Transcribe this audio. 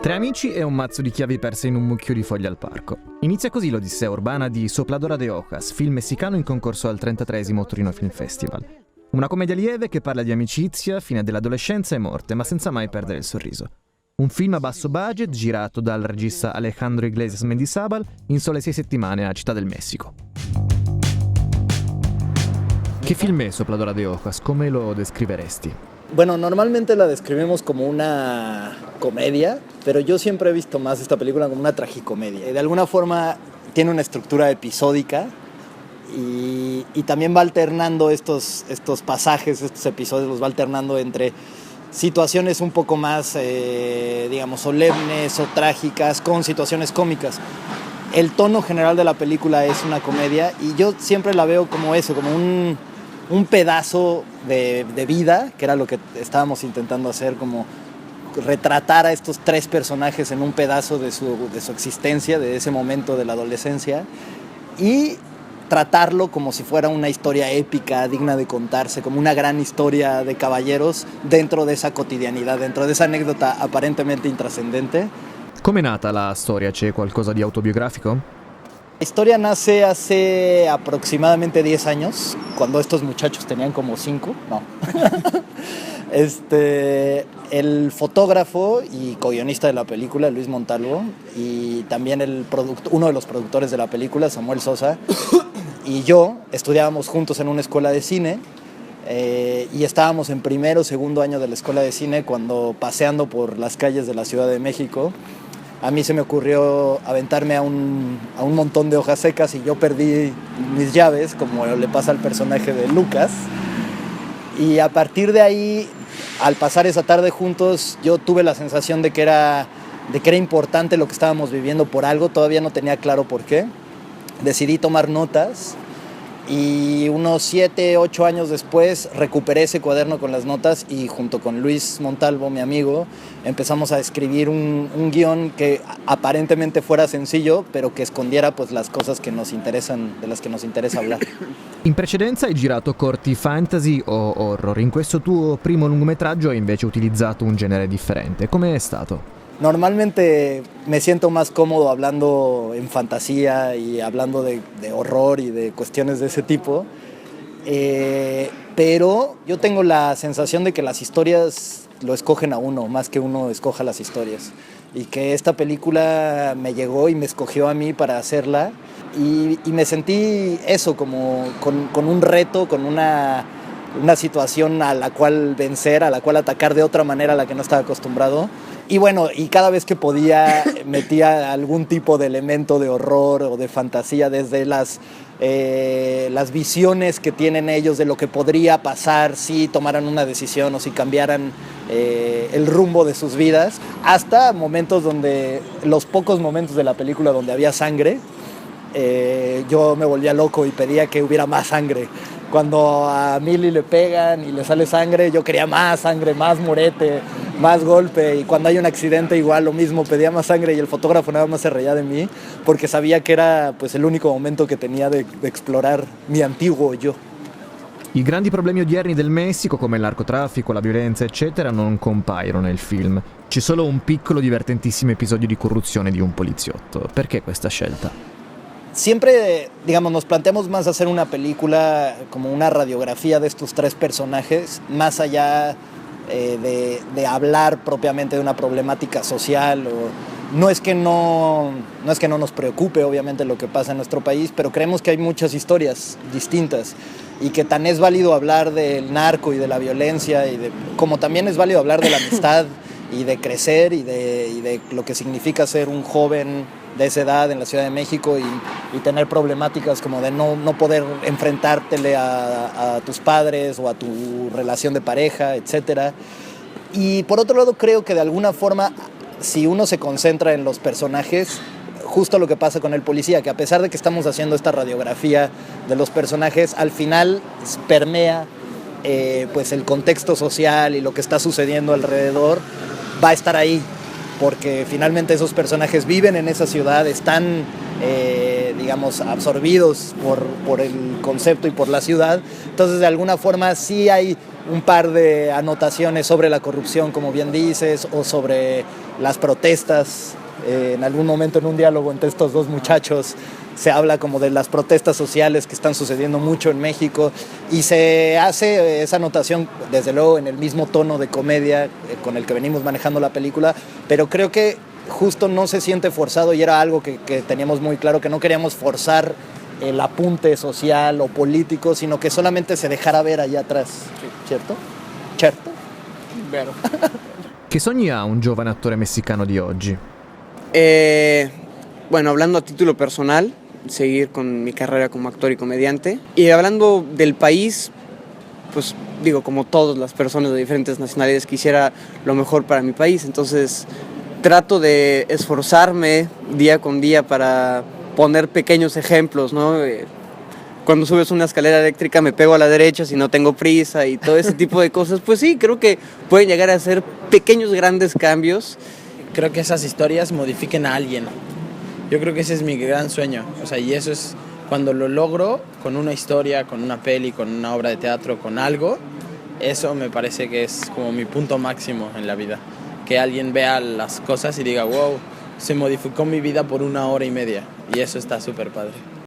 Tre amici e un mazzo di chiavi perse in un mucchio di foglie al parco. Inizia così l'odissea urbana di Sopladora de Hojas, film messicano in concorso al 33esimo Torino Film Festival. Una commedia lieve che parla di amicizia, fine dell'adolescenza e morte, ma senza mai perdere il sorriso. Un film a basso budget, girato dal regista Alejandro Iglesias Mendizabal in sole 6 settimane a Città del Messico. Che film è Sopladora de Hojas? Come lo descriveresti? Bueno, normalmente la describimos como una comedia, pero yo siempre he visto más esta película como una tragicomedia. De alguna forma tiene una estructura episódica y también va alternando estos pasajes, estos episodios, los va alternando entre situaciones un poco más, digamos, solemnes o trágicas con situaciones cómicas. El tono general de la película es una comedia y yo siempre la veo como eso, como un pedazo de vida, que era lo que estábamos intentando hacer, como retratar a estos tres personajes en un pedazo de su existencia, de ese momento de la adolescencia, y tratarlo como si fuera una historia épica, digna de contarse, como una gran historia de caballeros dentro de esa cotidianidad, dentro de esa anécdota aparentemente intrascendente. Com'è nata la storia? C'è qualcosa di autobiografico? La historia nace hace aproximadamente 10 años, cuando estos muchachos tenían como 5, no. El fotógrafo y co-guionista de la película, Luis Montalvo, y también uno de los productores de la película, Samuel Sosa, y yo estudiábamos juntos en una escuela de cine, y estábamos en primero o segundo año de la escuela de cine cuando, paseando por las calles de la Ciudad de México, a mí se me ocurrió aventarme a un montón de hojas secas y yo perdí mis llaves, como le pasa al personaje de Lucas. Y a partir de ahí, al pasar esa tarde juntos, yo tuve la sensación de que era importante lo que estábamos viviendo por algo, todavía no tenía claro por qué. Decidí tomar notas y unos 7, 8 años después recuperé ese cuaderno con las notas y junto con Luis Montalvo, mi amigo, empezamos a escribir un guión que aparentemente fuera sencillo, pero che escondiera pues las cosas che nos interesan, de las que nos interesa hablar. In precedenza hai girato corti fantasy o horror. In questo tuo primo lungometraggio hai invece utilizzato un genere differente. Come è stato? Normalmente me siento más cómodo hablando en fantasía y hablando de horror y de cuestiones de ese tipo, pero yo tengo la sensación de que las historias lo escogen a uno, más que uno escoja las historias, y que esta película me llegó y me escogió a mí para hacerla, y me sentí eso, como con un reto, con una situación a la cual vencer, a la cual atacar de otra manera a la que no estaba acostumbrado. Y bueno, y cada vez que podía metía algún tipo de elemento de horror o de fantasía, desde las visiones que tienen ellos de lo que podría pasar si tomaran una decisión o si cambiaran el rumbo de sus vidas, hasta momentos donde, los pocos momentos de la película donde había sangre, yo me volvía loco y pedía que hubiera más sangre. Cuando a Milly le pegan y le sale sangre, yo quería más sangre, más morete, más golpe. Y cuando hay un accidente igual lo mismo, pedía más sangre y el fotógrafo nada más se reía de mí porque sabía che era pues, el único momento che tenía de explorar mi antiguo yo. I grandi problemi odierni del Messico, come il narcotraffico, la violenza, eccetera, non compaiono nel film. C'è solo un piccolo divertentissimo episodio di corruzione di un poliziotto. Perché questa scelta? Siempre, digamos, nos planteamos más hacer una película como una radiografía de estos tres personajes, más allá de hablar propiamente de una problemática social. No es que no nos preocupe, obviamente, lo que pasa en nuestro país, pero creemos que hay muchas historias distintas y que tan es válido hablar del narco y de la violencia, como también es válido hablar de la amistad y de crecer y de lo que significa ser un joven de esa edad en la Ciudad de México y tener problemáticas como de no poder enfrentártele a tus padres o a tu relación de pareja, etc. Y por otro lado creo que de alguna forma, si uno se concentra en los personajes, justo lo que pasa con el policía, que a pesar de que estamos haciendo esta radiografía de los personajes, al final permea pues el contexto social y lo que está sucediendo alrededor va a estar ahí, porque finalmente esos personajes viven en esa ciudad, están, digamos, absorbidos por el concepto y por la ciudad. Entonces, de alguna forma, sí hay un par de anotaciones sobre la corrupción, como bien dices, o sobre las protestas. En algún momento en un diálogo entre estos dos muchachos se habla como de las protestas sociales que están sucediendo mucho en México y se hace esa anotación desde luego en el mismo tono de comedia con el que venimos manejando la película, pero creo que justo no se siente forzado y era algo que teníamos muy claro, que no queríamos forzar el apunte social o político, sino que solamente se dejara ver allá atrás, ¿cierto? ¿Certo? Vero. Che sogni ha un giovane attore messicano di oggi? Bueno, hablando a título personal, seguir con mi carrera como actor y comediante. Y hablando del país, pues digo, como todas las personas de diferentes nacionalidades, quisiera lo mejor para mi país. Entonces trato de esforzarme día con día para poner pequeños ejemplos, ¿no? Cuando subes una escalera eléctrica me pego a la derecha si no tengo prisa y todo ese tipo de cosas. Pues sí, creo que pueden llegar a ser pequeños, grandes cambios. Creo que esas historias modifiquen a alguien. Yo creo que ese es mi gran sueño. O sea, y eso es cuando lo logro con una historia, con una peli, con una obra de teatro, con algo. Eso me parece que es como mi punto máximo en la vida. Que alguien vea las cosas y diga, wow, se modificó mi vida por 1 hora y media. Y eso está súper padre.